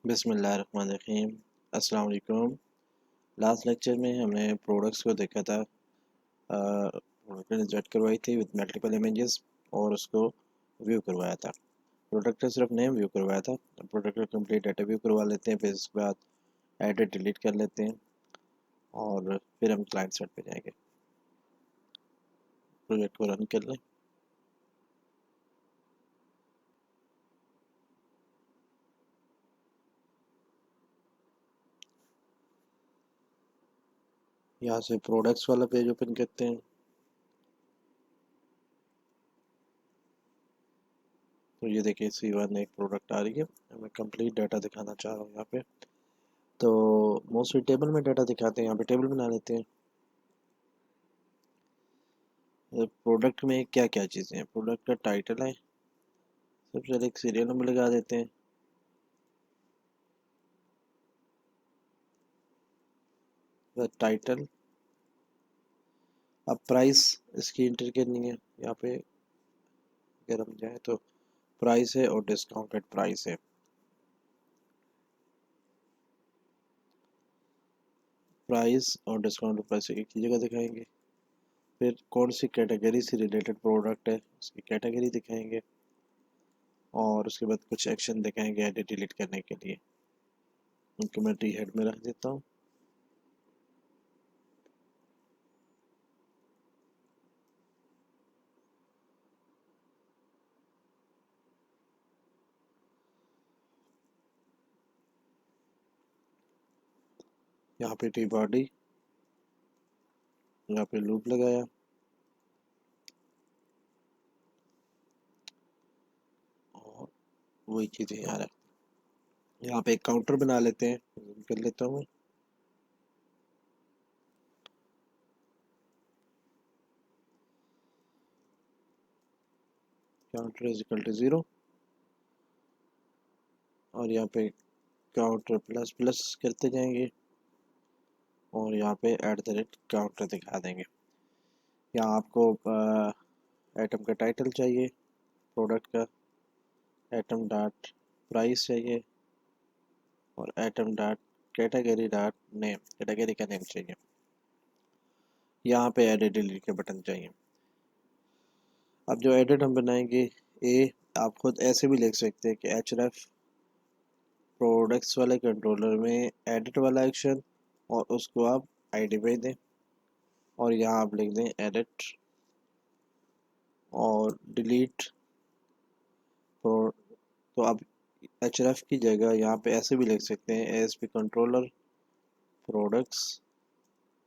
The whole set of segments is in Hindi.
बिस्मिल्लाहिर्रहमानिर्रहीम। अस्सलाम वालेकुम। लास्ट लेक्चर में हमने प्रोडक्ट्स को देखा था। प्रोडक्ट ने जेट करवाई थी विद मल्टीपल इमेजेस और उसको व्यू करवाया था। प्रोडक्ट का सिर्फ नेम व्यू करवाया था। प्रोडक्ट का कंप्लीट डाटा व्यू करवा लेते हैं, फिर इसके बाद एडिट डिलीट कर लेते हैं और फिर हम क्लाइंट साइड पे जाएंगे। प्रोजेक्ट को रन कर लें। यहाँ से प्रोडक्ट्स वाला पेज ओपन करते हैं। तो ये देखिए C1 एक प्रोडक्ट आ रही है। मैं कंप्लीट डाटा दिखाना चाह रहा हूँ यहाँ पे। तो मोस्टली टेबल में डाटा दिखाते हैं, यहाँ पे टेबल बना लेते हैं। प्रोडक्ट में क्या क्या चीज़ें हैं? प्रोडक्ट का टाइटल है, सबसे पहले एक सीरियल नंबर लगा देते हैं। टाइटल। अब प्राइस इसकी इंटर करनी है यहाँ पे। अगर हम जाए तो प्राइस है और डिस्काउंटेड प्राइस है। प्राइस और डिस्काउंटेड प्राइस एक ही जगह दिखाएंगे। फिर कौन सी कैटेगरी से रिलेटेड प्रोडक्ट है उसकी कैटेगरी दिखाएंगे और उसके बाद कुछ एक्शन दिखाएंगे एडिट डिलीट करने के लिए। उनको मैं टी हेड में रख देता हूँ। यहाँ पे टी बॉडी, यहाँ पे लूप लगाया और वही चीज़ें यहाँ रख। यहाँ पे एक काउंटर बना लेते हैं, zoom कर लेता हूँ। काउंटर इज इक्वल टू 0 और यहाँ पे काउंटर प्लस प्लस करते जाएंगे और यहाँ पे एट द रेट काउंटर दिखा देंगे। यहाँ आपको आइटम का टाइटल चाहिए, प्रोडक्ट का आइटम डॉट प्राइस चाहिए और item dot category dot name, category का नेम चाहिए। यहाँ पे एडिट डिलीट के बटन चाहिए। अब जो एडिट हम बनाएंगे, ए आप खुद ऐसे भी लिख सकते हैं कि href प्रोडक्ट्स वाले कंट्रोलर में एडिट वाला एक्शन और उसको आप आईडी पे दें और यहाँ आप लिख दें एडिट और डिलीट। तो आप href की जगह यहाँ पे ऐसे भी लिख सकते हैं ASP controller products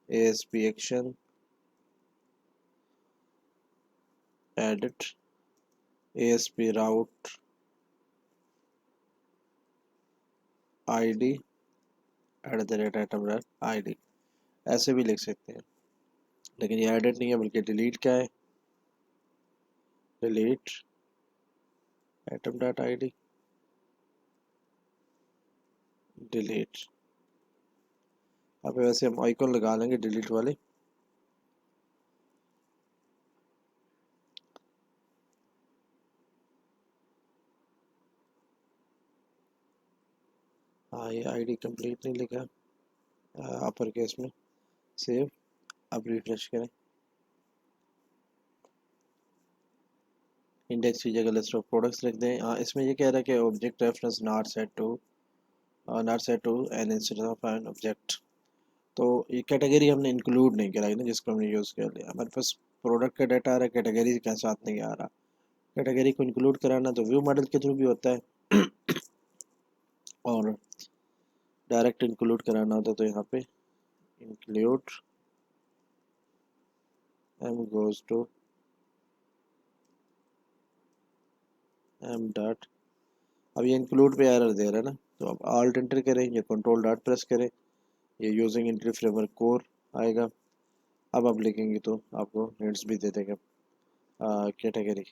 ASP action edit ASP route ID eight the rate item ID, ऐसे भी लिख सकते हैं। लेकिन ये एडिट नहीं है बल्कि डिलीट का है। Delete item dot ID delete. अब वैसे हम आइकॉन लगा लेंगे डिलीट वाले। हाँ ये आईडी कंप्लीट नहीं लिखा अपर केस में। सेव। अब रिफ्रेश करें। इंडेक्स की जगह लिस्ट ऑफ प्रोडक्ट्स लिख दें। हाँ इसमें ये कह रहा है कि object reference not set to an instance of an object. तो ये कैटेगरी हमने इंक्लूड नहीं कराई ना, जिसको हमने यूज़ कर लिया। हमारे पास प्रोडक्ट का डाटा आ रहा है, कैटेगरी के साथ नहीं आ रहा। कैटेगरी को इंक्लूड कराना तो व्यू मॉडल के थ्रू भी होता है और डायरेक्ट इंक्लूड कराना होता है तो यहाँ पे include m goes to m dot. अब ये इंक्लूड पे एरर दे रहा है ना, तो अब ऑल्ट एंटर करें या कंट्रोल डॉट प्रेस करें, ये यूजिंग एंट्री फ्रेमवर्क कोर आएगा। अब आप लिखेंगे तो आपको हिंट्स भी दे देगा कैटेगरी।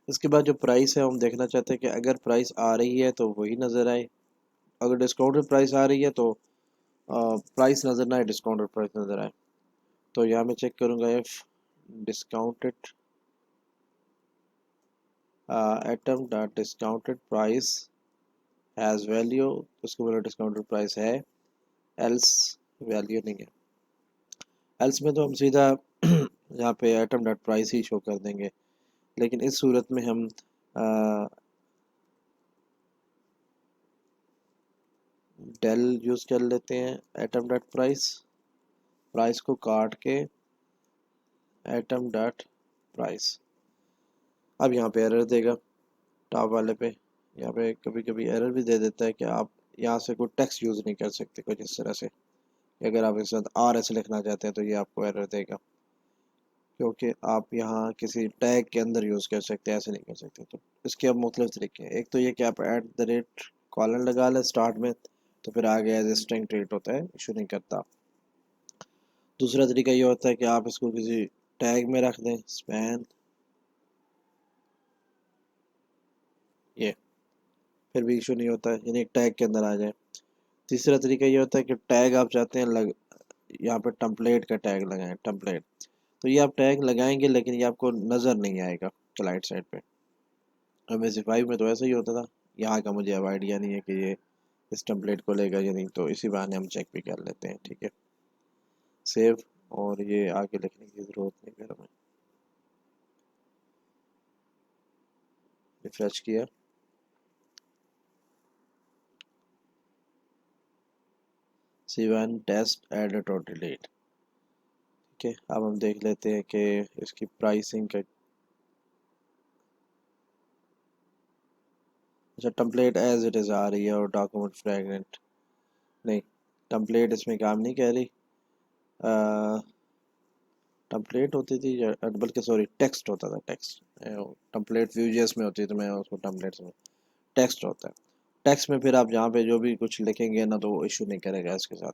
इसके बाद जो प्राइस है हम देखना चाहते हैं कि अगर प्राइस आ रही है तो वही नज़र आए, अगर डिस्काउंटेड प्राइस आ रही है तो प्राइस नज़र ना आए, डिस्काउंटेड प्राइस नज़र आए। तो यहाँ मैं चेक करूँगा if discounted item dot discounted price has value, उसको बोलो डिस्काउंटेड प्राइस है, एल्स वैल्यू नहीं है। एल्स में तो हम सीधा यहाँ पे आइटम डॉट प्राइस ही शो कर देंगे, लेकिन इस सूरत में हम डेल यूज़ कर लेते हैं, आइटम डॉट प्राइस, प्राइस को काट के आइटम डॉट प्राइस। अब यहाँ पे एरर देगा टॉप वाले पे, यहाँ पे कभी कभी एरर भी दे देता है कि आप यहाँ से कोई टेक्स्ट यूज़ नहीं कर सकते कुछ इस तरह से। अगर आप इसके साथ आर एस लिखना चाहते हैं तो ये आपको एरर देगा, क्योंकि आप यहाँ किसी टैग के अंदर यूज़ कर सकते हैं, ऐसे नहीं कर सकते। तो इसके अब मुख्तलिफ तरीके हैं। एक तो ये कि आप एट द रेट कॉलन लगा लें स्टार्ट में, तो फिर आगे एज ए स्ट्रिंग ट्रीट होता है, इशू नहीं करता। दूसरा तरीका ये होता है कि आप इसको किसी टैग में रख दें, स्पैन, ये फिर भी इशू नहीं होता है, यानी एक टैग के अंदर आ जाए। तीसरा तरीका ये होता है कि टैग आप चाहते हैं यहाँ पे टेम्पलेट का टैग लगाएं, टेम्पलेट, तो ये आप टैग लगाएंगे लेकिन ये आपको नज़र नहीं आएगा क्लाइंट साइड पे। MSC5 में तो ऐसा ही होता था, यहाँ का मुझे अब आइडिया नहीं है कि ये इस टेम्पलेट को लेगा या नहीं, तो इसी बहाने हम चेक भी कर लेते हैं। ठीक है, सेव, और ये आगे लिखने की ज़रूरत नहीं फिर हमें। रिफ्रेश किया, C1 टेस्ट एडिट और डिलीट। ठीक है, अब हम देख लेते हैं कि इसकी प्राइसिंग का। अच्छा, टेम्पलेट एज इट इज़ आ रही है और डॉक्यूमेंट फ्रेगनेंट नहीं, टेम्पलेट इसमें काम नहीं कह रही। टेम्पलेट होती थी या बल्कि सॉरी टेक्स्ट होता था, टेक्स्ट। टेम्पलेट व्यूजेस में होती, तो मैं उसको टेम्पलेट्स में, टेक्स्ट होता है। टेक्स्ट में फिर आप जहाँ पे जो भी कुछ लिखेंगे ना, तो वो इशू नहीं करेगा इसके साथ।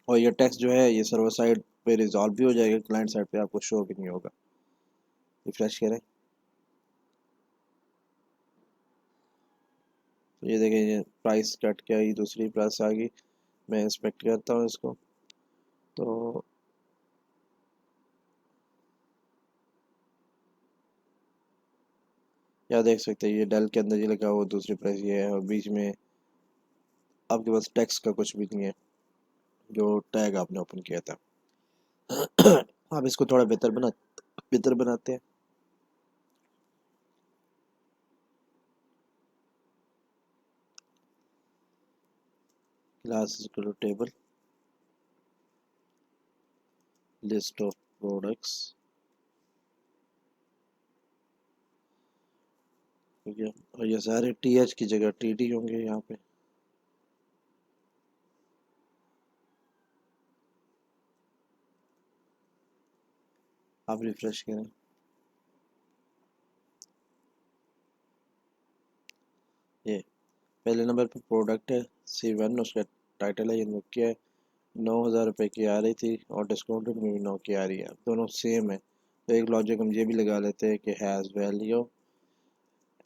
और ये टेक्स्ट जो है ये सर्वर साइड पे रिजॉल्व भी हो जाएगा, क्लाइंट साइड पे आपको शो भी नहीं होगा। रिफ्रेश करें तो ये देखें, ये प्राइस कट के आई, दूसरी प्राइस आ गई। मैं इंस्पेक्ट करता हूँ इसको, तो क्या देख सकते हैं, ये डेल के अंदर ये लगा हुआ दूसरी प्राइस ये है, और बीच में आपके पास टेक्स्ट का कुछ भी नहीं है जो टैग आपने ओपन किया था। आप इसको थोड़ा बेहतर बनाते हैं। Class equal to table, list of products, ठीक है, और ये सारे TH की जगह TD होंगे यहाँ पे। आप रिफ्रेश करें, ये पहले नंबर पे प्रोडक्ट है C1, उसका टाइटल है, ये नोकिया है, 9,000 रुपये की आ रही थी, और डिस्काउंटेड में भी नोकिया आ रही है, दोनों सेम है। तो एक लॉजिक हम ये भी लगा लेते हैं कि has value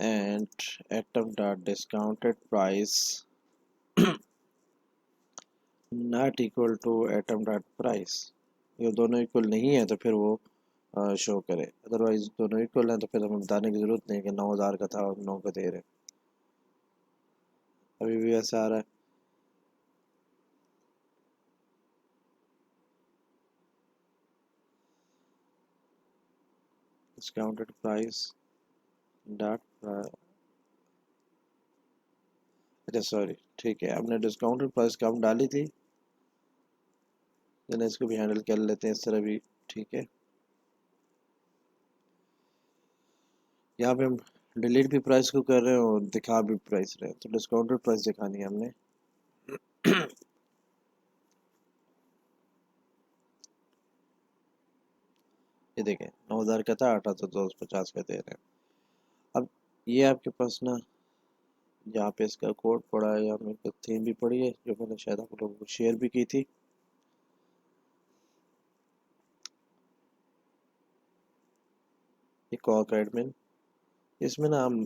and item dot discounted price not equal to item dot price. ये दोनों इक्वल नहीं है तो फिर वो शो करे, अदरवाइज दोनों इक्वल हैं तो फिर हमें बताने की ज़रूरत नहीं कि 9,000 का था और 9 का दे रहे। अभी भी ऐसा आ रहा है। डिस्काउंटेड प्राइस डॉट, अच्छा सॉरी, ठीक है, हमने डिस्काउंटेड प्राइस कम डाली थी, लेकिन इसको भी हैंडल कर लेते हैं इस तरह भी। ठीक है, यहाँ पे हम डिलीट भी प्राइस को कर रहे हैं और दिखा भी प्राइस रहे हैं, तो डिस्काउंटेड प्राइस दिखानी है हमने। ये देखें, 9,000 का था, 8,250 का दे रहे हैं। अब ये आपके पास ना, यहाँ पे इसका कोड पड़ा है, यहाँ पे थीम भी पड़ी है जो मैंने शायद आप लोगों को शेयर भी की थी। ये कॉक एडमिन, इसमें ना हम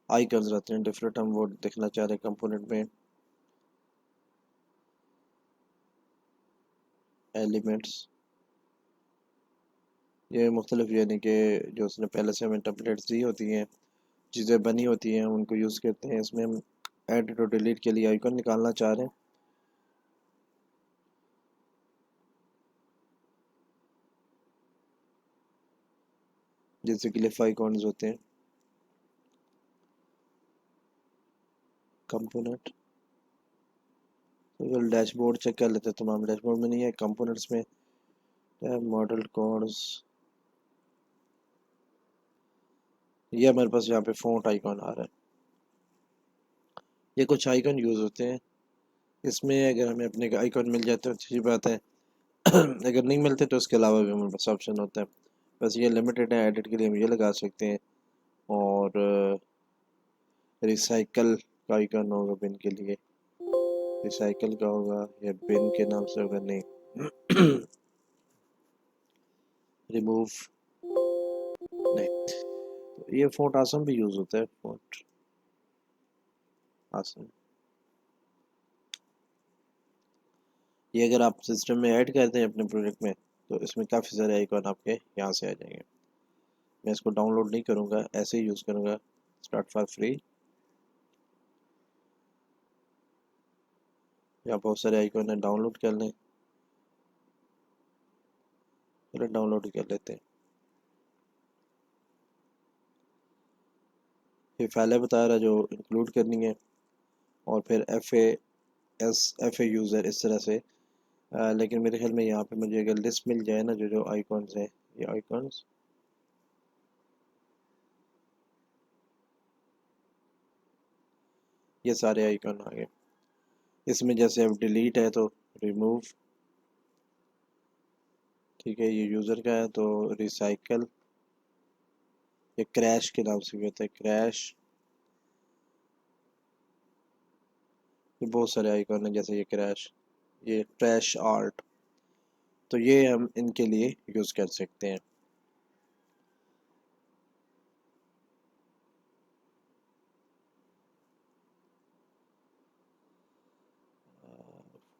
आइकन्स रहते हैं डिफरेंट, हम वो देखना चाह रहे हैं कंपोनेंट में। एलिमेंट्स, ये मुख्तलिफ यानी कि जो उसने पहले से हमें टेम्पलेट्स दी होती हैं, चीज़ें बनी होती हैं, उनको यूज़ करते हैं। इसमें हम एडिट और डिलीट के लिए आइकन निकालना चाह रहे हैं। जैसे ग्लिफ आइकॉन्स होते हैं, कंपोनेंट। तो डैशबोर्ड चेक कर लेते हैं, तमाम डैशबोर्ड में नहीं है, कंपोनेंट्स में मॉडल कोड्स। ये हमारे पास यहाँ पे फ़ॉन्ट आइकॉन आ रहा है। ये कुछ आइकन यूज़ होते हैं इसमें, अगर हमें अपने आइकन मिल जाते हैं अच्छी बात है। अगर नहीं मिलते तो इसके अलावा भी हमारे पास ऑप्शन होता है। बस ये लिमिटेड है, एडिट के लिए हम ये लगा सकते हैं। और रिसाइकल का आइकन होगा बिन के लिए, रिसाइकल का होगा या बिन के नाम से होगा, नहीं। रिमूव, नहीं। तो ये फ़ॉन्ट आसम भी यूज़ होता है, फ़ॉन्ट आसम। ये अगर आप सिस्टम में ऐड करते हैं अपने प्रोजेक्ट में, तो इसमें काफ़ी सारे आइकॉन आपके यहाँ से आ जाएंगे। मैं इसको डाउनलोड नहीं करूँगा, ऐसे ही यूज़ करूँगा। स्टार्ट फॉर फ्री, यहाँ बहुत सारे आइकॉन है, डाउनलोड कर लें। चलो डाउनलोड ही कर लेते हैं। ये फाइलें बता रहा है जो इंक्लूड करनी है, और फिर एफ ए यूज़र इस तरह से। लेकिन मेरे ख्याल में यहाँ पे मुझे अगर लिस्ट मिल जाए ना, जो जो आइकॉन्स हैं, ये आइकॉन्स, ये सारे आइकॉन आ गए। इसमें जैसे अब डिलीट है तो रिमूव, ठीक है, ये यूज़र का है तो रिसाइकल, ये क्रैश के नाम से भी होता है, क्रैश। ये बहुत सारे आइकॉन हैं, जैसे ये क्रैश, ये ट्रैश आर्ट। तो ये हम इनके लिए यूज़ कर सकते हैं।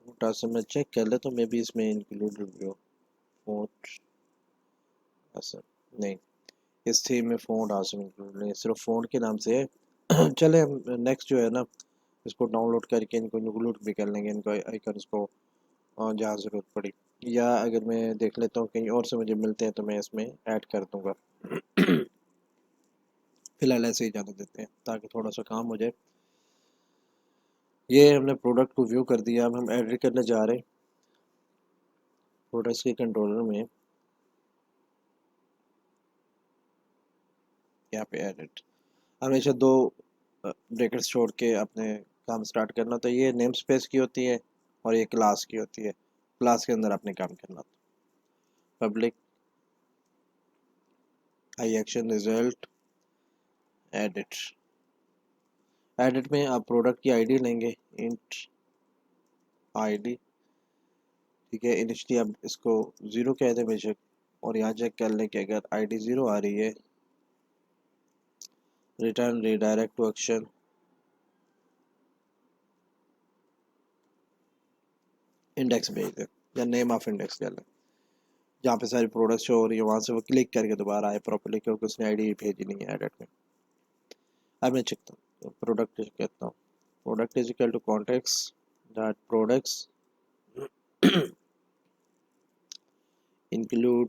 फोटा से मैं चेक कर ले तो मे बी इसमें इंक्लूड हो फोट आसम, नहीं। इस थीम में फ़ॉन्ट आसम इंक्लूड नहीं, सिर्फ फ़ॉन्ट के नाम से है। चले हम नेक्स्ट जो है ना, इसको डाउनलोड करके इनको इंक्लूड भी कर लेंगे, इनको आइकन्स को, जहाँ ज़रूरत पड़ी। या अगर मैं देख लेता हूँ कहीं और से मुझे मिलते हैं तो मैं इसमें ऐड कर दूँगा। फ़िलहाल ऐसे ही जाने देते हैं ताकि थोड़ा सा काम हो जाए। ये हमने प्रोडक्ट को व्यू कर दिया, अब हम एडिट करने जा रहे हैं। प्रोडक्ट्स के कंट्रोलर में यहाँ पे एडिट, हमेशा दो ब्रैकेट्स छोड़ के अपने काम स्टार्ट करना। तो ये नेम स्पेस की होती है और ये क्लास की होती है, क्लास के अंदर आपने काम करना। Public I action result edit, edit में आप प्रोडक्ट की आईडी लेंगे, इंट आईडी, ठीक है। इनिशियली आप इसको ज़ीरो कह दें बेशक, और यहाँ चेक कर लें कि अगर आईडी ज़ीरो आ रही है, return redirect to action, index भेज दें या नेम ऑफ इंडेक्स कर लें, जहाँ पे सारी प्रोडक्ट शो हो रही है वहाँ से वो क्लिक करके दोबारा आए प्रॉपर्ली, क्योंकि उसने आईडी भेजी नहीं है एडिट में। अब मैं चेकता हूँ, प्रोडक्ट कहता हूँ, product is equal to contacts dot products include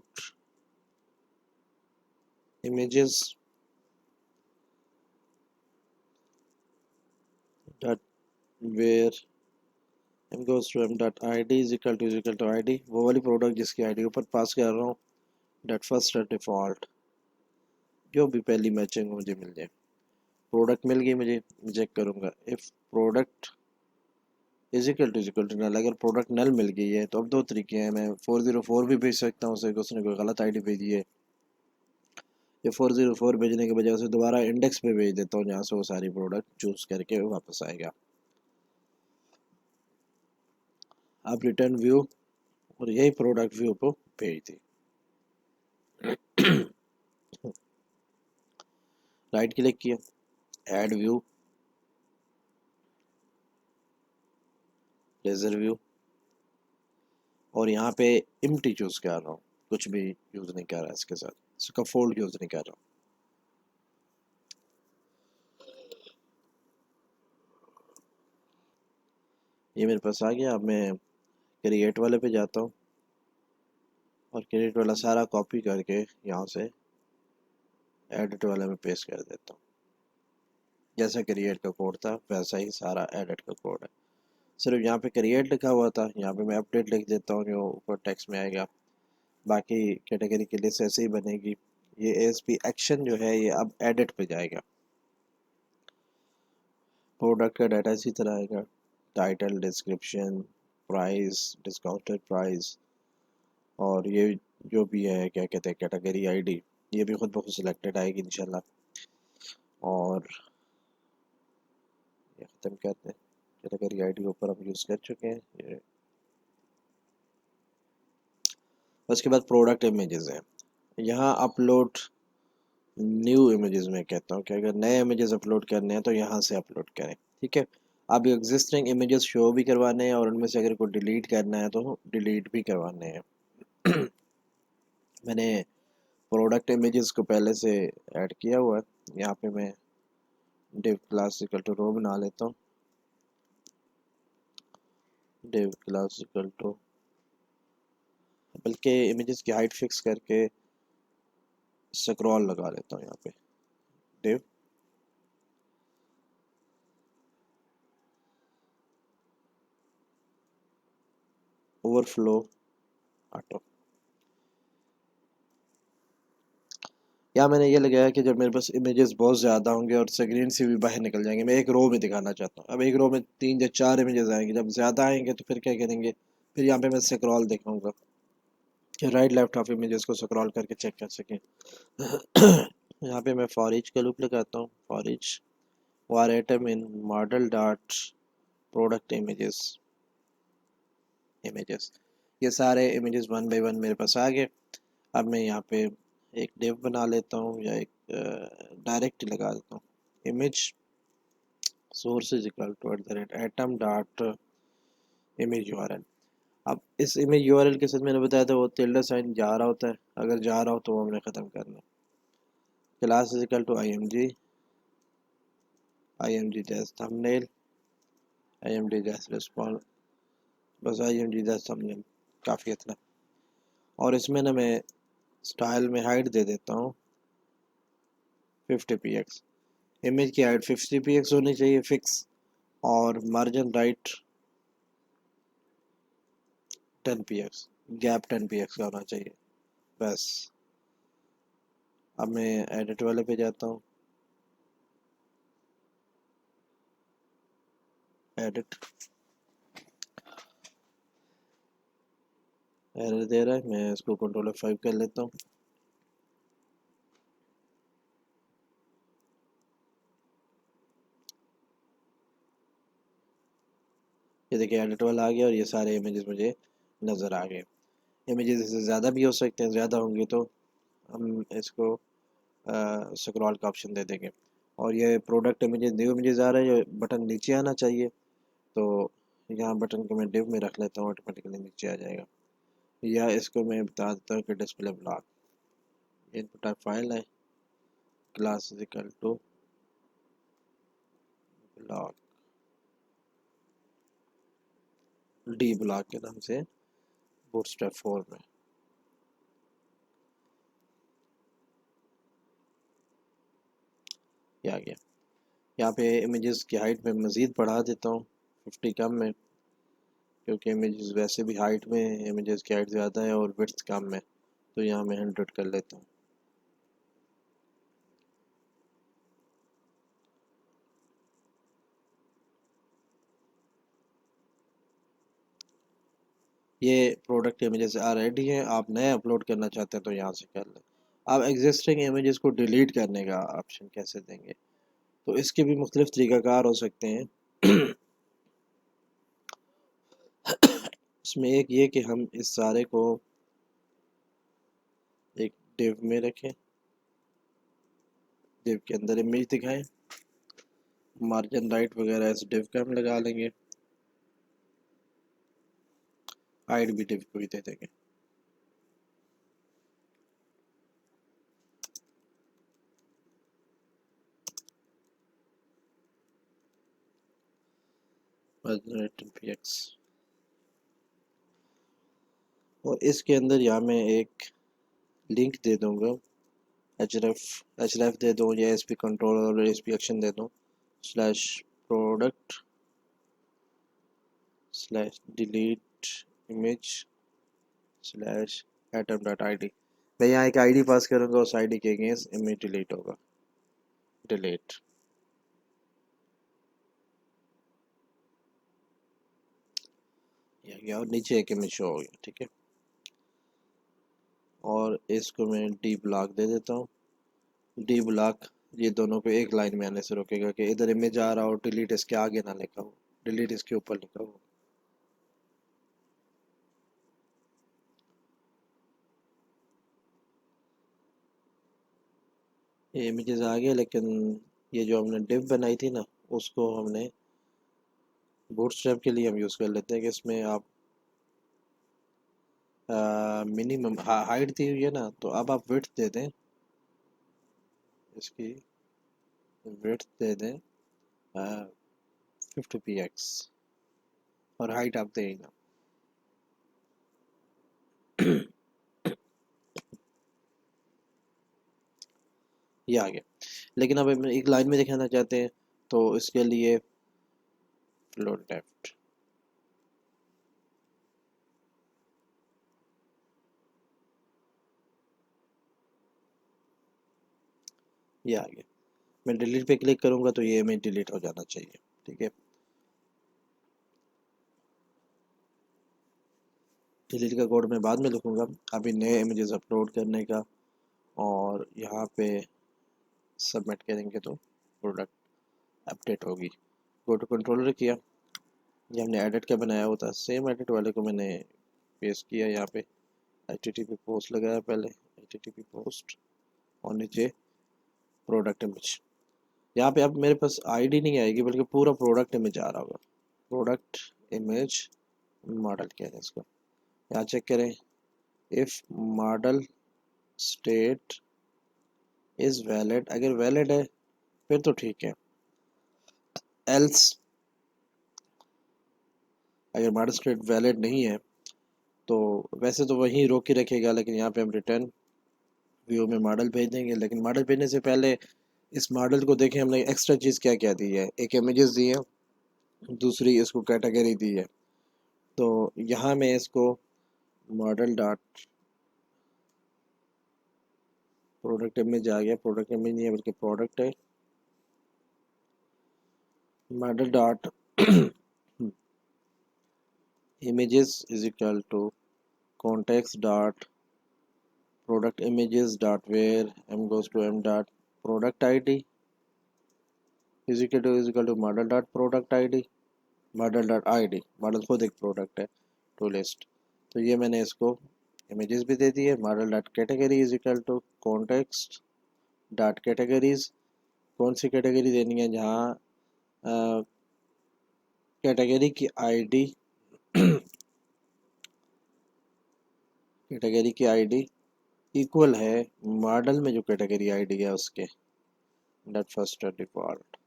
images dot where m goes to m dot id is equal to id, वो वाली प्रोडक्ट जिसकी आईडी ऊपर पास कर रहा हूँ, डॉट फर्स्ट डॉट डिफॉल्ट, जो भी पहली मैचिंग मुझे मिल जाए। प्रोडक्ट मिल गई मुझे, चेक करूँगा if product is equal to null. अगर प्रोडक्ट नल मिल गई है तो अब दो तरीके हैं, मैं 404 भी भेज सकता हूँ उसे, उसने कोई गलत आईडी भेजी है। ये 404 भेजने के बजाय उसे दोबारा इंडेक्स पे भेज देता हूँ, जहाँ से वो सारी प्रोडक्ट चूज़ करके वापस आएगा। आप रिटर्न व्यू, और यही प्रोडक्ट व्यू को भेज दी। राइट क्लिक किया, ऐड व्यू, लेज़र व्यू, और यहाँ पे एम्प्टी चूज़ कर रहा हूँ, कुछ भी यूज़ नहीं कर रहा इसके साथ, इसका फोल्ड यूज़ नहीं कर रहा। ये मेरे पास आ गया। अब मैं क्रिएट वाले पे जाता हूँ और क्रिएट वाला सारा कॉपी करके यहाँ से एडिट वाले में पेस्ट कर देता हूँ। जैसा क्रिएट का कोड था वैसा ही सारा एडिट का कोड है, सिर्फ यहाँ पे क्रिएट लिखा हुआ था, यहाँ पे मैं अपडेट लिख देता हूँ जो ऊपर टेक्स्ट में आएगा। बाकी कैटेगरी की लिस्ट ऐसे ही बनेगी। ये ASP एक्शन जो है ये अब एडिट पे जाएगा। प्रोडक्ट का डाटा इसी तरह आएगा, title, description, price, discounted price, और ये जो भी है क्या कहते हैं कैटेगरी आईडी, ये भी खुद ब खुद सिलेक्टेड आएगी इंशाल्लाह। और ये ख़त्म करते हैं, कैटेगरी आईडी ऊपर हम यूज़ कर चुके हैं ये। उसके बाद प्रोडक्ट इमेजेस है, यहाँ अपलोड न्यू इमेजेस में कहता हूँ कि अगर नए इमेजेस अपलोड करने हैं तो यहाँ से अपलोड करें, ठीक है। अब एग्जिस्टिंग इमेजेस शो भी करवाने हैं और उनमें से अगर कोई डिलीट करना है तो डिलीट भी करवाने हैं। मैंने प्रोडक्ट इमेजेस को पहले से ऐड किया हुआ है। यहाँ पे मैं div class equal to रो बना लेता हूँ, div class equal to, बल्कि इमेजेस की हाइट फिक्स करके स्क्रॉल लगा लेता हूँ यहाँ पे, div ओवरफ्लो ऑटो। यहाँ मैंने ये लगाया कि जब मेरे पास इमेजेस बहुत ज़्यादा होंगे और स्क्रीन से भी बाहर निकल जाएंगे, मैं एक रो में दिखाना चाहता हूँ। अब एक रो में 3 या 4 इमेजेस आएंगे, जब ज़्यादा आएंगे तो फिर क्या करेंगे, फिर यहाँ पे मैं स्क्रॉल दिखाऊंगा कि राइट लेफ्ट ऑफ इमेजेस को स्क्रॉल करके चेक कर सकें। यहाँ पे मैं फॉर ईच का लूप लगाता हूँ, for each war item in model dot product images, images, ये सारे इमेजेस वन बाई वन मेरे पास आ गए। अब मैं यहाँ पे एक डिव बना लेता हूँ या एक डायरेक्ट लगा देता हूँ, image source is equal to at the rate item dot image URL. अब इस इमेज यूआरएल के साथ मैंने बताया था वो टिल्डा साइन जा रहा होता है, अगर जा रहा हो तो वो हमने ख़त्म करना है। Class is equal to img dash thumbnail, img dash response, बस img डैश थंबनेल काफ़ी इतना। और इसमें ना मैं स्टाइल में हाइट दे देता हूँ 50px, इमेज की हाइट 50px होनी चाहिए फिक्स, और margin right 10px, gap 10px का होना चाहिए बस। अब मैं एडिट वाले पे जाता हूँ, एडिट, एरर दे रहा है, मैं इसको कंट्रोल F5 कर लेता हूँ। ये देखिए एडिट वाला आ गया और ये सारे इमेजेस मुझे नज़र आ गए। इमेजेस इससे ज़्यादा भी हो सकते हैं, ज़्यादा होंगे तो हम इसको स्क्रॉल का ऑप्शन दे देंगे। और ये प्रोडक्ट इमेजेस न्यू इमेजेस आ रहे हैं, ये बटन नीचे आना चाहिए, तो यहाँ बटन को मैं डिव में रख लेता हूँ, ऑटोमेटिकली नीचे आ जाएगा। या इसको मैं बता देता हूँ कि display block, input type file है, class is equal to block, D block के नाम से बूटस्ट्रैप 4 में। ये आ गया। यहाँ पे इमेजेस की हाइट में मज़ीद बढ़ा देता हूँ 50 कम में, क्योंकि इमेजेस वैसे भी हाइट में इमेजेस की हाइट ज़्यादा है और विड्थ कम है, तो यहाँ मैं 100 कर लेता हूँ। ये प्रोडक्ट इमेजेस ऑलरेडी हैं, आप नए अपलोड करना चाहते हैं तो यहाँ से कर लें। आप एग्जिस्टिंग इमेजेस को डिलीट करने का ऑप्शन कैसे देंगे, तो इसके भी मुख्तलिफ तरीक़ाकार हो सकते हैं। इसमें एक ये कि हम इस सारे को एक डिव में रखें, डिव के अंदर इमेज दिखाएं, मार्जिन राइट वगैरह इस डिव का हम लगा लेंगे, हाइट भी डिव को ही दे देंगे। px। और इसके अंदर यहाँ मैं एक लिंक दे दूँगा, href दे दूँ या sp कंट्रोल और sp एक्शन दे दूँ, slash product slash delete image slash atom dot id। मैं यहाँ एक आईडी पास करूँगा, उस आईडी के अगेंस्ट इमेज डिलीट होगा, डिलीट। गया और नीचे एक इमेज शो हो गया, ठीक है। और इसको मैं डी ब्लॉक दे देता हूँ। डी ब्लॉक ये दोनों को एक लाइन में आने से रोकेगा कि इधर इमेज आ रहा हो, डिलीट इसके आगे ना लिखा हो, डिलीट इसके ऊपर लिखा हो। ये इमेजेस आ गया, लेकिन ये जो हमने डिव बनाई थी ना, उसको हमने बूटस्ट्रैप के लिए हम यूज़ कर लेते हैं कि इसमें आप मिनिमम हाइट दी हुई है ना, तो अब आप विड्थ दे दें, इसकी विड्थ दे दें 50px और हाइट आप दें ना। ये आ गया। लेकिन अब हम एक लाइन में दिखाना चाहते हैं, तो इसके लिए फ्लोट लेफ्ट, ये आ गया। मैं डिलीट पे क्लिक करूंगा तो ये इमेज डिलीट हो जाना चाहिए, ठीक है। डिलीट का कोड मैं बाद में लिखूंगा, अभी नए इमेजेस अपलोड करने का, और यहाँ पे सबमिट करेंगे तो प्रोडक्ट अपडेट होगी। गो टू कंट्रोलर किया, ये हमने एडिट का बनाया हुआ था, सेम एडिट वाले को मैंने पेस्ट किया यहाँ पे, http पोस्ट लगाया पहले, http पोस्ट और नीचे प्रोडक्ट इमेज। यहाँ पे अब मेरे पास आईडी नहीं आएगी, बल्कि पूरा प्रोडक्ट इमेज आ रहा होगा, प्रोडक्ट इमेज मॉडल कह रहे हैं इसको। यहाँ चेक करें, if model state is valid, अगर वैलिड है फिर तो ठीक है, एल्स अगर मॉडल स्टेट वैलिड नहीं है तो वैसे तो वही रोक के रखेगा, लेकिन यहाँ पे हम रिटर्न व्यू में मॉडल भेज देंगे। लेकिन मॉडल भेजने से पहले इस मॉडल को देखें हमने एक्स्ट्रा चीज़ क्या क्या दी है, एक इमेजेस दी है, दूसरी इसको कैटेगरी दी है। तो यहाँ मैं इसको मॉडल डॉट प्रोडक्ट इमेज आ गया, प्रोडक्ट इमेज नहीं है बल्कि प्रोडक्ट है, model dot images is equal to context dot product images dot where m goes to m dot product id is equal to model dot product id, model dot id, model खुद एक प्रोडक्ट है टू लिस्ट। तो ये मैंने इसको इमेजेस भी दे दी है। Model dot category is equal to context dot categories, कौन सी कैटेगरी देनी है, जहाँ कैटेगरी की आईडी कैटेगरी की आईडी इक्वल है मॉडल में जो कैटेगरी आईडी है उसके, डॉट फर्स्ट डॉट डिफॉल्ट।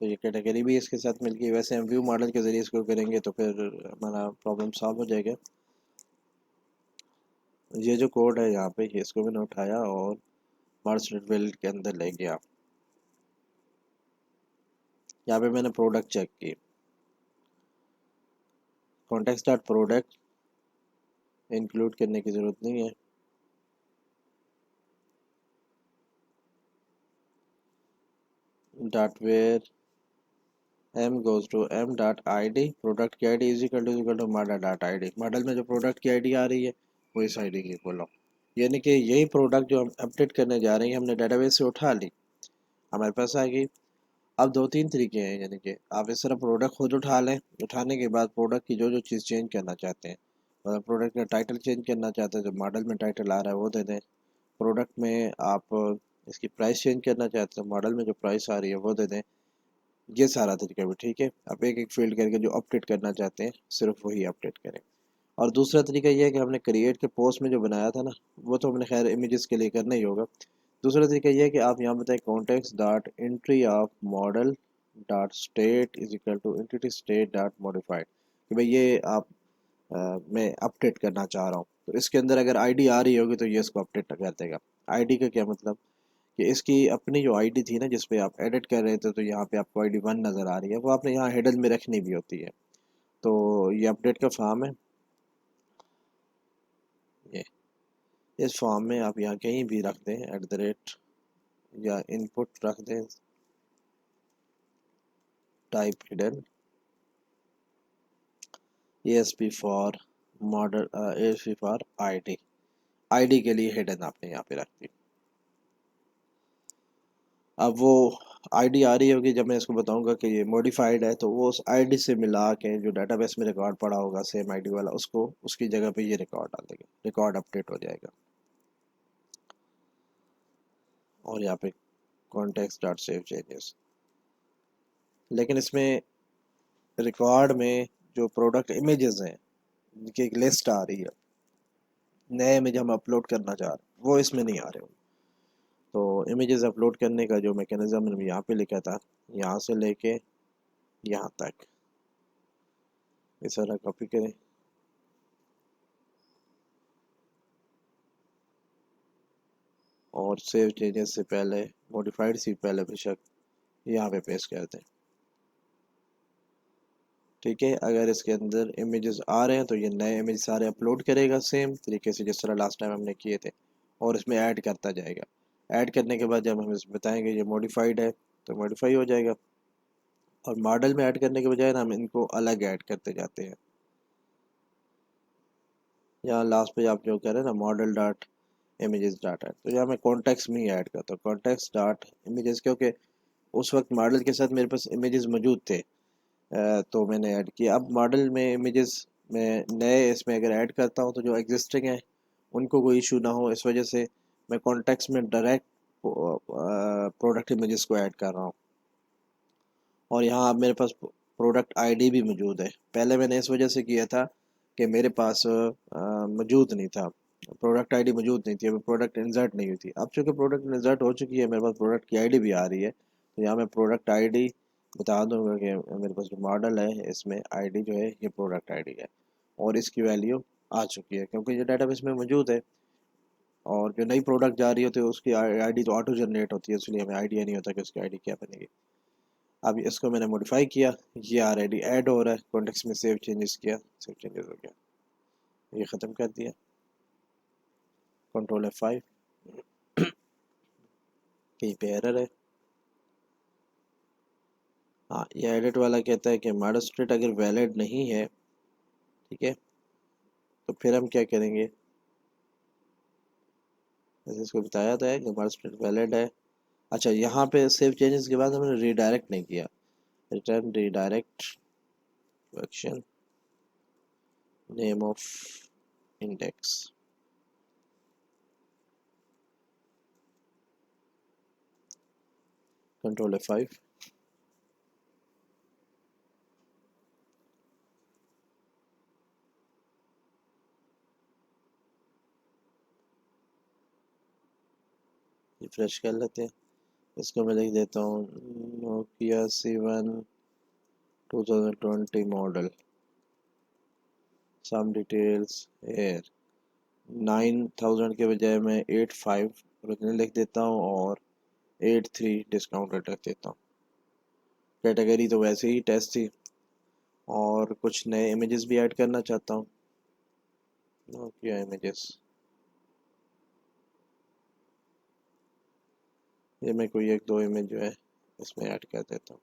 तो ये कैटेगरी भी इसके साथ मिल गई। वैसे हम व्यू मॉडल के ज़रिए इसको करेंगे तो फिर हमारा प्रॉब्लम सॉल्व हो जाएगा। ये जो कोड है यहाँ पे, इसको मैंने उठाया और मॉडल बिल्ड के अंदर ले गया। यहाँ पे मैंने प्रोडक्ट चेक की, कॉन्टेक्स्ट डॉट प्रोडक्ट इंक्लूड करने की ज़रूरत नहीं है, dot where m goes to m dot id, product की ID is equal to model dot ID, model में जो प्रोडक्ट की आईडी आ रही है वो इस आईडी की इक्वल हो। यानी कि यही प्रोडक्ट जो हम अपडेट करने जा रहे हैं हमने डेटाबेस से उठा ली, हमारे पास आ गई। अब दो तीन तरीके हैं, यानी कि आप इस तरह प्रोडक्ट खुद उठा लें, उठाने के बाद प्रोडक्ट की जो जो चीज़ चेंज करना चाहते हैं, मतलब प्रोडक्ट का टाइटल चेंज करना चाहते हैं, जो मॉडल में टाइटल आ रहा है वो दे दें। प्रोडक्ट में आप इसकी प्राइस चेंज करना चाहते हैं, मॉडल में जो प्राइस आ रही है वो दे दें। ये सारा तरीका भी ठीक है। आप एक एक फील्ड करके जो अपडेट करना चाहते हैं सिर्फ वही अपडेट करें। और दूसरा तरीका ये है कि हमने क्रिएट के पोस्ट में जो बनाया था ना, वो तो हमने खैर इमेजेस के लिए करना ही होगा। दूसरा तरीका ये है कि आप यहाँ बताएं context dot entry of model dot state is equal to entity state dot modified, कि भाई ये आप मैं अपडेट करना चाह रहा हूँ। तो इसके अंदर अगर आईडी आ रही होगी तो ये इसको अपडेट कर देगा। आईडी का क्या मतलब कि इसकी अपनी जो आईडी थी ना जिस पे आप एडिट कर रहे थे, तो यहाँ पे आपको आईडी 1 नज़र आ रही है, वो आपने यहाँ हेडर में रखनी भी होती है। तो ये अपडेट का फॉर्म है। ये इस फॉर्म में आप यहाँ कहीं भी रख दें @ या इनपुट रख दें type hidden ASP for model ASP for ID. ID के लिए हिडन आपने यहाँ पे रख दी। अब वो आईडी आ रही होगी जब मैं इसको बताऊंगा कि ये मॉडिफाइड है, तो वो उस आईडी से मिला के जो डाटाबेस में रिकॉर्ड पड़ा होगा सेम आईडी वाला, उसको उसकी जगह पे ये रिकॉर्ड डाल देंगे, रिकॉर्ड अपडेट हो जाएगा। और यहाँ पे कॉन्टेक्स्ट डॉट सेव चेंजेस। लेकिन इसमें रिकॉर्ड में जो प्रोडक्ट इमेजेस हैं उनकी एक लिस्ट आ रही है, नए इमेज हम अपलोड करना चाह रहे हैं, वो इसमें नहीं आ रहे। तो इमेजेस अपलोड करने का जो मैकेनिज्म मैंने यहाँ पे लिखा था, यहाँ से लेके यहाँ तक इस तरह कॉपी करें, और सेव चेंजेस से पहले मॉडिफाइड से पहले बेशक यहाँ पे पेस्ट कर दें। ठीक है, अगर इसके अंदर इमेजेस आ रहे हैं तो ये नए इमेज सारे अपलोड करेगा सेम तरीके से जिस तरह लास्ट टाइम हमने किए थे, और इसमें ऐड करता जाएगा। ऐड करने के बाद जब हम इसमें बताएंगे ये मॉडिफाइड है तो मॉडिफाई हो जाएगा। और मॉडल में ऐड करने के बजाय ना हम इनको अलग ऐड करते जाते हैं। यहाँ लास्ट पे आप जो कह रहे हैं ना मॉडल डॉट इमेजेस डाटा, तो यहाँ मैं कॉन्टेक्स्ट में ही ऐड करता हूँ कॉन्टेक्स्ट डॉट इमेजेस, क्योंकि उस वक्त मॉडल के साथ मेरे पास इमेजेस मौजूद थे। तो मैंने ऐड किया। अब मॉडल में इमेजेस में नए इसमें अगर ऐड करता हूँ तो जो एग्जिस्टिंग है उनको कोई इशू ना हो, इस वजह से मैं कॉन्टेक्स्ट में डायरेक्ट प्रोडक्ट इमेजेस को ऐड कर रहा हूँ। और यहाँ अब मेरे पास प्रोडक्ट आईडी भी मौजूद है। पहले मैंने इस वजह से किया था कि मेरे पास मौजूद नहीं था, प्रोडक्ट आईडी मौजूद नहीं थी, अभी प्रोडक्ट इंसर्ट नहीं हुई थी। अब चूँकि प्रोडक्ट इंसर्ट हो चुकी है, मेरे पास प्रोडक्ट की आईडी भी आ रही है, तो यहाँ मैं प्रोडक्ट आईडी बता दूंगा कि मेरे पास जो मॉडल है इसमें आईडी जो है ये प्रोडक्ट आईडी है, और इसकी वैल्यू आ चुकी है क्योंकि ये डाटाबेस में मौजूद है। और जो नई प्रोडक्ट जा रही होती है उसकी आईडी तो ऑटो जनरेट होती है, इसलिए हमें आइडिया नहीं होता कि उसकी आईडी क्या बनेगी। अब इसको मैंने मॉडिफाई किया, ये ऑलरेडी ऐड हो रहा है, कॉन्टेक्स्ट में सेव चेंजेस किया, सेव चेंजेस हो गया, ये ख़त्म कर दिया। कंट्रोल F5, कहीं पे एरर है। हाँ, ये एडिट वाला कहता है कि मॉडल स्टेट अगर वैलिड नहीं है, ठीक है, तो फिर हम क्या करेंगे, जैसे इसको बताया था कि मॉडल स्टेट वैलिड है। अच्छा, यहाँ पे सेव चेंजेस के बाद हमने रीडायरेक्ट नहीं किया, return redirect action name of index, control F5। Refresh कर लेते हैं। इसको मैं लिख देता हूँ Nokia C1 2020 model, some details here. 9000 के बजाय मैं 85 ओरिजिनल लिख देता हूँ और 83 डिस्काउंटेड रख देता हूँ। कैटेगरी तो वैसे ही टेस्ट थी, और कुछ नए इमेजेस भी ऐड करना चाहता हूँ, नोकिया इमेजेस। ये मैं कोई एक दो इमेज जो है इसमें ऐड कर देता हूँ।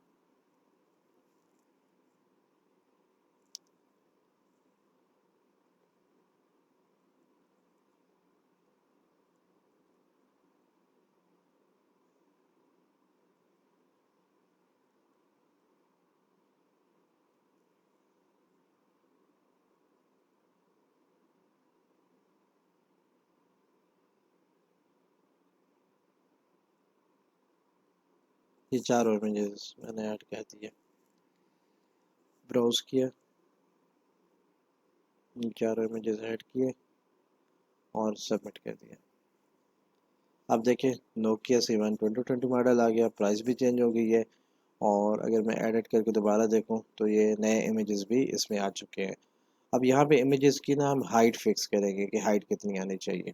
ये चारों इमेजेस मैंने ऐड कर दिए, ब्राउज किया, चारों इमेजेस ऐड किए और सबमिट कर दिया। अब देखें नोकिया C1 2020 मॉडल आ गया, प्राइस भी चेंज हो गई है, और अगर मैं एडिट करके दोबारा देखूं तो ये नए इमेजेस भी इसमें आ चुके हैं। अब यहाँ पे इमेजेस की ना हम हाइट फिक्स करेंगे कि हाइट कितनी आनी चाहिए।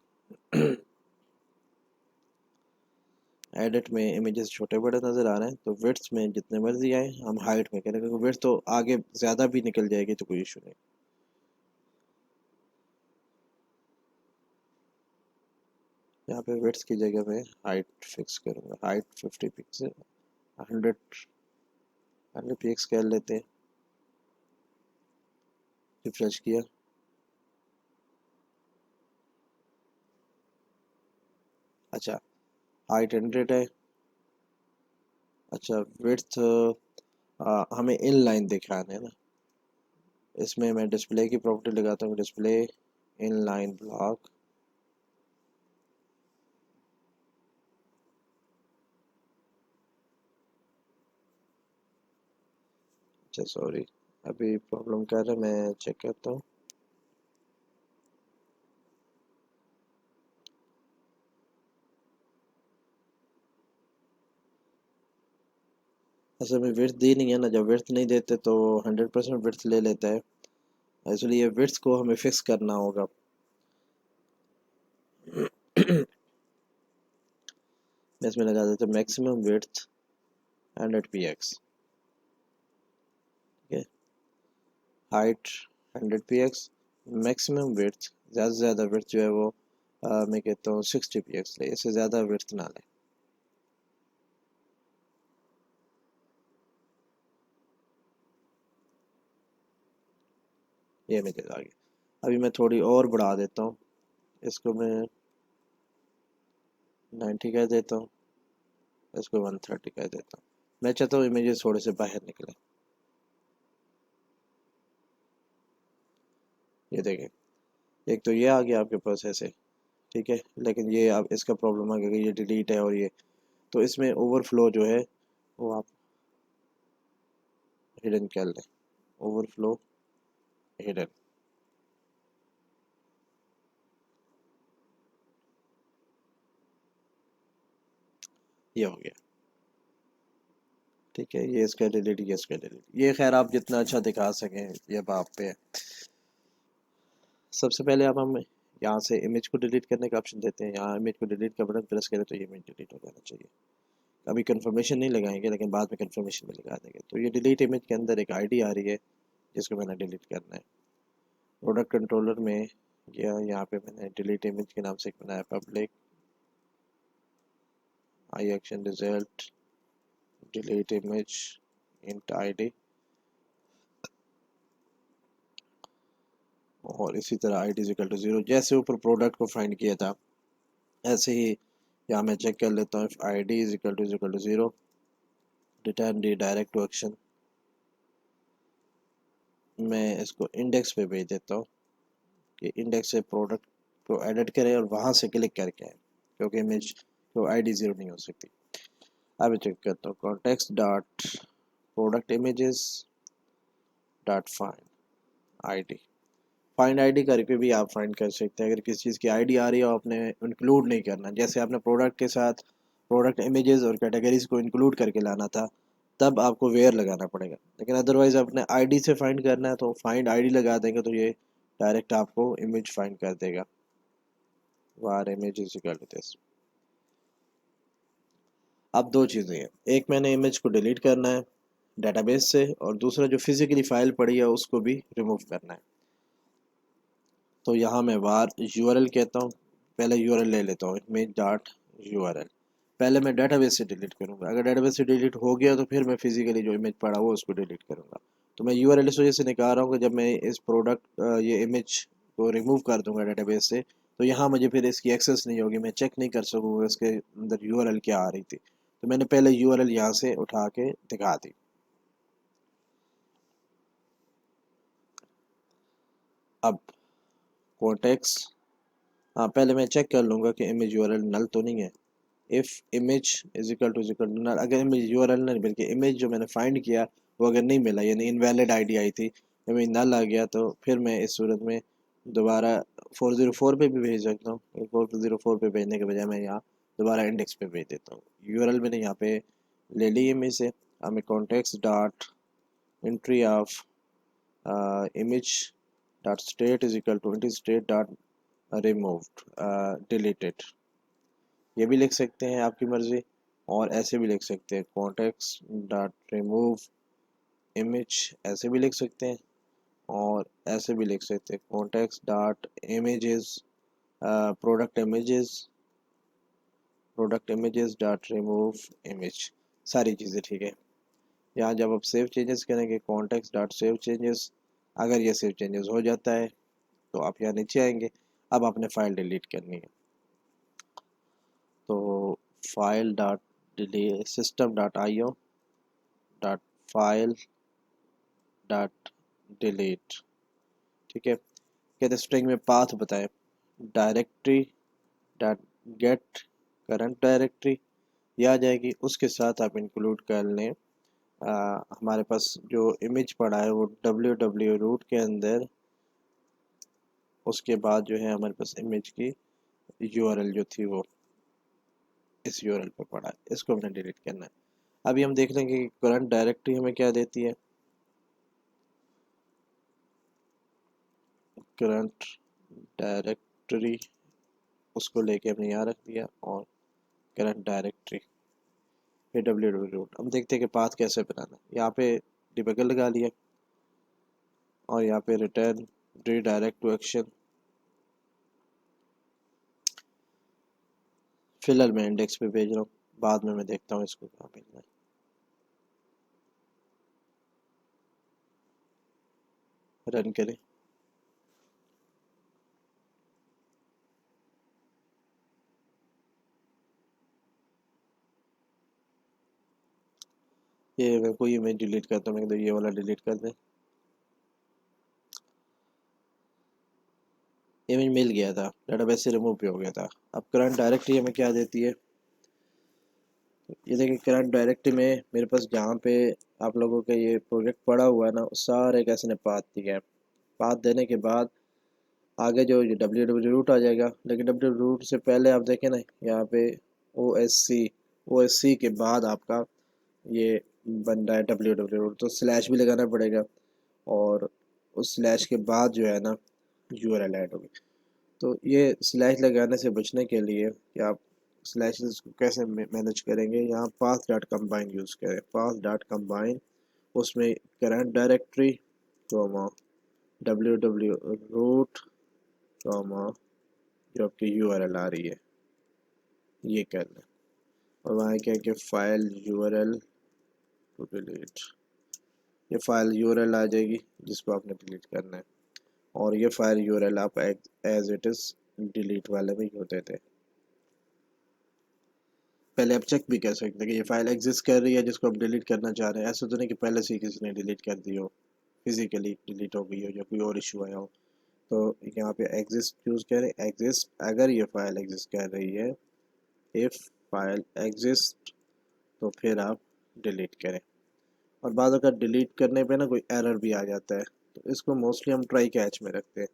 एडिट में इमेजेस छोटे बड़े नज़र आ रहे हैं, तो विड्थ में जितने मर्जी आए हम हाइट में करेंगे, क्योंकि विड्थ तो आगे ज़्यादा भी निकल जाएगी तो कोई इशू नहीं। यहाँ पे विड्थ की जगह पे हाइट फिक्स करूँगा, हाइट 50 पिक्सल, 100 पिक्स कर लेते हैं। रिफ्रेश किया, अच्छा हाइट 100 है। अच्छा विड्थ हमें इन लाइन दिखाना है ना, इसमें मैं डिस्प्ले की प्रॉपर्टी लगाता हूँ, डिस्प्ले इन लाइन ब्लॉक। अच्छा सॉरी, अभी प्रॉब्लम कर रहा है, मैं चेक करता हूँ। असल में विड्थ दी नहीं है ना, जब विड्थ नहीं देते तो 100% विड्थ ले लेता है, इसलिए विड्थ को हमें फिक्स करना होगा। मैं इसमें लगा देता हूँ मैक्सिमम विड्थ 100 px, ठीक है, हाइट 100 px, मैक्सिमम विड्थ, ज़्यादा से ज़्यादा विड्थ जो है वो मैं कहता हूँ 60 px ले, इससे ज़्यादा विड्थ ना ले। ये इमेजेस आ गई। अभी मैं थोड़ी और बढ़ा देता हूँ, इसको मैं 90 कर देता हूँ, इसको 130 कर देता हूँ। मैं चाहता हूँ इमेजेस थोड़े से बाहर निकले। ये देखें, एक तो ये आ गया आपके पास ऐसे, ठीक है, लेकिन ये अब इसका प्रॉब्लम आ गया कि ये डिलीट है, और ये तो इसमें ओवरफ्लो जो है वो आप हिडन कर लें, ओवरफ्लो हिडन, ये हो गया, ठीक है। ये इसका डिलीट, ये इसका डिलीट, ये खैर आप जितना अच्छा दिखा सकें ये बात पे है। सबसे पहले अब हम यहाँ से इमेज को डिलीट करने का ऑप्शन देते हैं, यहाँ इमेज को डिलीट का बटन प्रेस करें तो ये इमेज डिलीट हो जाना चाहिए। अभी कंफर्मेशन नहीं लगाएंगे, लेकिन बाद में कंफर्मेशन भी लगा देंगे। तो ये डिलीट इमेज के अंदर एक आईडी आ रही है जिसको मैंने डिलीट करना है। प्रोडक्ट कंट्रोलर में गया, यहाँ पे मैंने डिलीट इमेज के नाम से एक बनाया public I action result delete image int ID, और इसी तरह आई डी इक्वल टू 0, जैसे ऊपर प्रोडक्ट को फाइंड किया था ऐसे ही यहाँ मैं चेक कर लेता हूँ। I D equal to 0, return redirect to action, मैं इसको इंडेक्स पे भेज देता हूँ कि इंडेक्स से प्रोडक्ट को एडिट करें और वहाँ से क्लिक करके आए, क्योंकि इमेज तो आई डी 0 नहीं हो सकती। अब चेक करता हूँ context dot product images dot find ID, find ID करके भी आप फाइंड कर सकते हैं। अगर किसी चीज़ की आईडी आ रही है आपने इंक्लूड नहीं करना, जैसे आपने प्रोडक्ट के साथ प्रोडक्ट इमेजेस और कैटेगरीज को इंक्लूड करके लाना था, तब आपको वेयर लगाना पड़ेगा। लेकिन अदरवाइज अपने आईडी से फाइंड करना है तो फाइंड आईडी लगा देंगे तो ये डायरेक्ट आपको इमेज फाइंड कर देगा। Var image is equal to this. अब दो चीज़ें हैं, एक मैंने इमेज को डिलीट करना है डेटाबेस से, और दूसरा जो फिजिकली फाइल पड़ी है उसको भी रिमूव करना है। तो यहाँ मैं वार यूआरएल कहता हूँ, पहले यूआरएल ले लेता हूँ इमेज डॉट यूआरएल, पहले मैं डेटाबेस से डिलीट करूँगा। अगर डेटाबेस से डिलीट हो गया तो फिर मैं फिजिकली जो इमेज पड़ा हुआ उसको डिलीट करूँगा। तो मैं यूआरएल इस वजह से निकाल रहा हूँ कि जब मैं इस प्रोडक्ट ये इमेज को रिमूव कर दूँगा डेटाबेस से, तो यहाँ मुझे फिर इसकी एक्सेस नहीं होगी, मैं चेक नहीं कर सकूँगा इसके अंदर यूआरएल क्या आ रही थी। तो मैंने पहले यूआरएल यहाँ से उठा के दिखा दी। अब कोटेक्स, हाँ पहले मैं चेक कर लूँगा कि इमेज यूआरएल नल तो नहीं है। If image is equal to null, अगर इमेज यूआरएल नहीं बल्कि इमेज जो मैंने फाइंड किया वो अगर नहीं मिला, यानी इनवैलिड आईडी आई थी, इमेज नल आ गया, तो फिर मैं इस सूरत में दोबारा 404 पे भी भेज सकता हूँ। 404 पे भेजने के बजाय मैं यहाँ दोबारा इंडेक्स पे भेज देता हूँ। यूआरएल मैंने यहाँ पे ले ली इमेज से, हमें context dot entry of image dot state is equal to entity state dot removed deleted, ये भी लिख सकते हैं आपकी मर्ज़ी। और ऐसे भी लिख सकते हैं context dot remove image, ऐसे भी लिख सकते हैं। और ऐसे भी लिख सकते हैं context dot images product images dot remove image, सारी चीज़ें ठीक है। यहाँ जब आप सेव चेंजेस करेंगे context dot save changes, अगर ये सेव चेंजेस हो जाता है तो आप यहाँ नीचे आएंगे। अब आपने फाइल डिलीट करनी है, तो file dot delete system dot I O dot file dot delete, ठीक है। कहते स्ट्रिंग में पाथ बताएं, directory dot get current directory, ये आ जाएगी। उसके साथ आप इंक्लूड कर लें हमारे पास जो इमेज पड़ा है वो www रूट के अंदर, उसके बाद जो है हमारे पास इमेज की यूआरएल जो थी वो इस यूआरएल पे पड़ा है, इसको हमने डिलीट करना है। अभी हम देख लेंगे कि करंट डायरेक्टरी हमें क्या देती है। करंट डायरेक्टरी उसको लेके हमने यहाँ रख दिया, और करंट डायरेक्टरी फिर www रूट। हम देखते हैं कि पाथ कैसे बनाना। यहाँ पे डिबगर लगा लिया और यहाँ पे रिटर्न रीडायरेक्ट टू एक्शन। फिलहाल मैं इंडेक्स पे भेज रहा हूँ, बाद में मैं देखता हूँ इसको कहाँ भेजना है। रन करें, ये मैं कोई इमेज डिलीट करता हूँ, मैं ये वाला डिलीट कर दें। इमेज मिल गया था, डेटाबेस से रिमूव भी हो गया था। अब करंट डायरेक्टरी हमें क्या देती है, ये देखिए करंट डायरेक्टरी में मेरे पास जहाँ पे आप लोगों का ये प्रोजेक्ट पड़ा हुआ है ना, सारे कैसे ने पाथ दिया है। पाथ देने के बाद आगे जो www रूट आ जाएगा, लेकिन www रूट से पहले आप देखें ना यहाँ पे OSC के बाद आपका ये बन रहा है www रूट, तो स्लैश भी लगाना पड़ेगा। और उस स्लैश के बाद जो है ना यूआरएल ऐड होगी। तो ये स्लैश लगाने से बचने के लिए कि आप स्लैशेस को कैसे मैनेज करेंगे, यहाँ पाथ डॉट कंबाइन यूज़ करें। पाथ डॉट कंबाइन, उसमें current directory comma www root comma जो आपकी यूआरएल आ रही है ये कर लें, और वहाँ क्या कि फाइल यूआरएल टू डिलीट, ये फाइल यूआरएल आ जाएगी जिसको आपने डिलीट करना है। और ये फाइल यूआरएल आप एज इट इज़ डिलीट वाले में ही होते थे। पहले आप चेक भी कर सकते हैं कि ये फाइल एग्जिस्ट कर रही है जिसको आप डिलीट करना चाह रहे हैं। ऐसा तो नहीं कि पहले से ही किसी ने डिलीट कर दी हो, फिजिकली डिलीट हो गई हो या कोई और इशू आया हो। तो यहाँ पे एग्जिस्ट यूज़ करें, एग्जिस्ट अगर ये फाइल एग्जिस्ट कर रही है, इफ़ फाइल एग्जिस्ट, तो फिर आप डिलीट करें। और बाद अगर डिलीट करने पे ना कोई एरर भी आ जाता है, तो इसको मोस्टली हम ट्राई कैच में रखते हैं।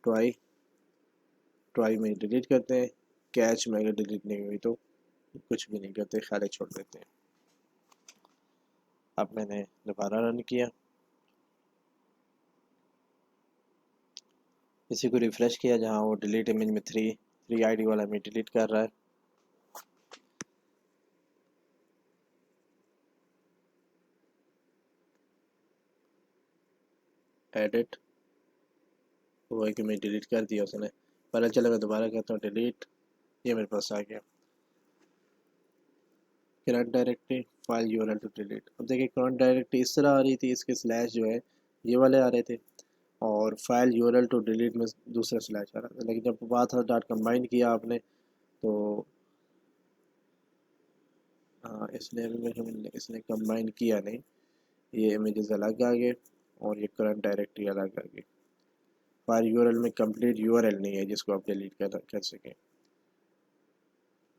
ट्राई ट्राई में डिलीट करते हैं, कैच में अगर डिलीट नहीं हुई तो कुछ भी नहीं करते, खाली छोड़ देते हैं। अब मैंने दोबारा रन किया, इसी को रिफ़्रेश किया जहाँ वो डिलीट इमेज में थ्री आईडी वाला में डिलीट कर रहा है। एडिट वो है कि मैं डिलीट कर दिया उसने, पहले चलो मैं दोबारा कहता हूँ डिलीट, ये मेरे पास आ गया। Current directory file URL to delete. अब देखिए करंट डायरेक्टरी इस तरह आ रही थी, इसके स्लैश जो है ये वाले आ रहे थे, और फाइल यूआरएल टू डिलीट में दूसरा स्लैश आ रहा था। लेकिन जब बात डॉट कंबाइन किया आपने तो हाँ, इसलिए इसने कंबाइन किया नहीं, ये इमेजेस अलग आ गए और ये करंट डायरेक्टरी अलग आ गई। फाइल यूआरएल में कंप्लीट यूआरएल नहीं है जिसको आप डिलीट कर सकें।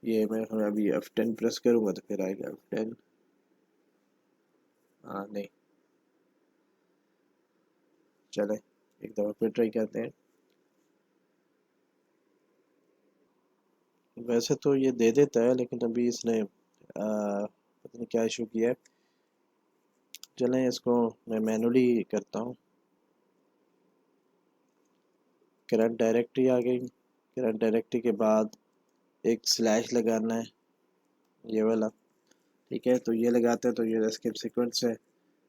ये मैं अभी F10 प्रेस करूँगा तो फिर आएगा F10। हाँ नहीं, चले एक दफ़ा फिर ट्राई करते हैं। वैसे तो ये दे देता है, लेकिन अभी इसने पता नहीं क्या इशू किया है। चलें इसको मैं मैनुअली करता हूँ। करंट डायरेक्टरी आ गई। करंट डायरेक्टरी के बाद एक स्लैश लगाना है, ये वाला। ठीक है, तो ये लगाते हैं तो ये एस्केप सीक्वेंस है,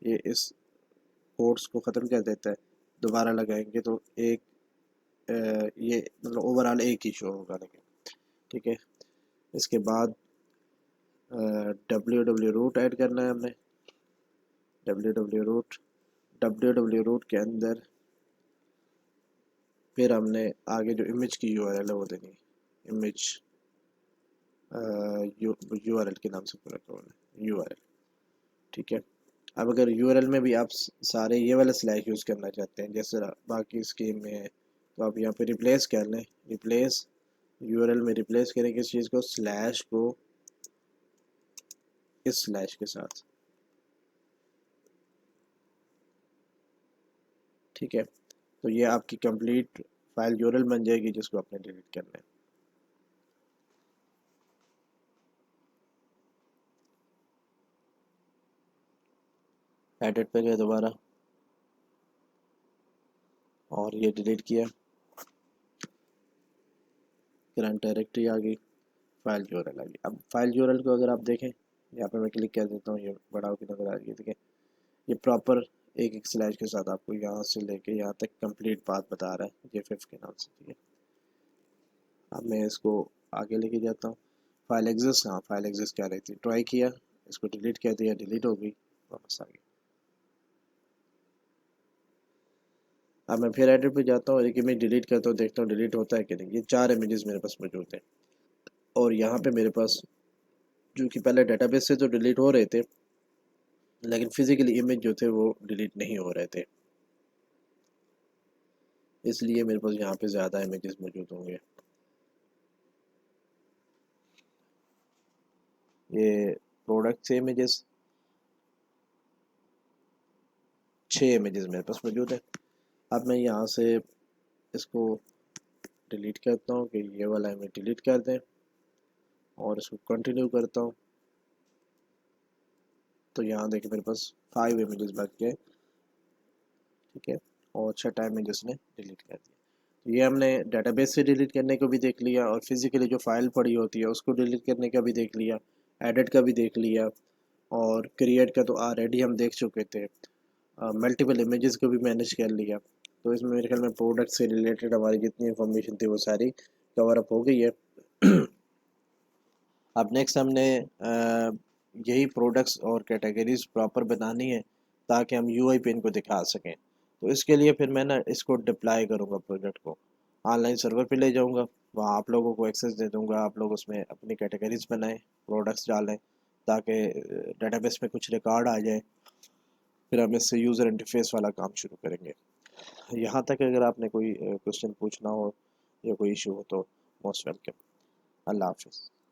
ये इस कोड्स को ख़त्म कर देता है। दोबारा लगाएंगे तो एक ये मतलब ओवरऑल एक ही शो होगा लेकिन। ठीक है, इसके बाद डब्ल्यू रूट ऐड करना है हमने। डब्ल्यू रूट के अंदर फिर हमने आगे जो इमेज की यूआरएल है वो देनी है। इमेज यूआरएल के नाम से पूरा कवर यूआरएल। ठीक है, अब अगर यूआरएल में भी आप सारे ये वाला स्लैश यूज़ करना चाहते हैं जैसे बाकी स्कीम में है, तो आप यहाँ पे रिप्लेस कर लें। रिप्लेस यूआरएल में रिप्लेस करें किस चीज़ को, स्लैश को इस स्लैश के साथ। ठीक है, तो ये आपकी कंप्लीट फाइल यूआरएल बन जाएगी जिसको आपने डिलीट करना है। एडिट पे गए दोबारा और ये डिलीट किया। करंट डायरेक्टरी आ गई, फाइल यूआरएल आ गई। अब फाइल यूआरएल को अगर आप देखें, यहाँ पे मैं क्लिक कर देता हूँ, ये बड़ा होकर नजर आ रही है। ठीक है, ये प्रॉपर एक एक स्लैश के साथ आपको यहाँ से लेके यहाँ तक कंप्लीट पाथ बता रहा है JFF के नाम से। ठीक है, अब मैं इसको आगे लेके जाता हूँ। फाइल एग्जिस्ट, हाँ फाइल एग्जिस्ट क्या रही थी, ट्राई किया, इसको डिलीट कर दिया, डिलीट हो गई, वापस आ गई। अब मैं फिर एडिट पे जाता हूँ, एक इमेज डिलीट करता हूँ, देखता हूँ डिलीट होता है कि नहीं। ये 4 इमेजेस मेरे पास मौजूद हैं और यहाँ पे मेरे पास जो कि पहले डेटाबेस से तो डिलीट हो रहे थे लेकिन फिजिकली इमेज जो थे वो डिलीट नहीं हो रहे थे, इसलिए मेरे पास यहाँ पे ज़्यादा इमेजेस मौजूद होंगे। ये प्रोडक्ट से इमेजेस 6 इमेजेस मेरे पास मौजूद है। अब मैं यहाँ से इसको डिलीट करता हूँ कि ये वाला इमेज डिलीट कर दें और इसको कंटिन्यू करता हूँ। तो यहाँ देखिए मेरे पास 5 इमेजेस बच गए। ठीक है, और 6 इमेजेस ने डिलीट कर दिया। तो ये हमने डेटाबेस से डिलीट करने को भी देख लिया और फिजिकली जो फाइल पड़ी होती है उसको डिलीट करने का भी देख लिया, एडिट का भी देख लिया और क्रिएट का तो ऑलरेडी हम देख चुके थे। मल्टीपल इमेजेस को भी मैनेज कर लिया। तो इसमें मेरे ख्याल में प्रोडक्ट से रिलेटेड हमारी जितनी इंफॉर्मेशन थी वो सारी कवर अप हो गई है। अब नेक्स्ट हमने यही प्रोडक्ट्स और कैटेगरीज प्रॉपर बनानी है ताकि हम यूआई पे इनको दिखा सकें। तो इसके लिए फिर मैं ना इसको डिप्लाई करूँगा, प्रोजेक्ट को ऑनलाइन सर्वर पे ले जाऊँगा, वहाँ आप लोगों को एक्सेस दे दूँगा, आप लोग उसमें अपनी कैटेगरीज बनाएं, प्रोडक्ट्स डालें ताकि डेटाबेस में कुछ रिकॉर्ड आ जाए। फिर हम इससे यूज़र इंटरफेस वाला काम शुरू करेंगे। यहाँ तक अगर आपने कोई क्वेश्चन पूछना हो या कोई इशू हो तो मोस्ट वेलकम। अल्लाह हाफिज़।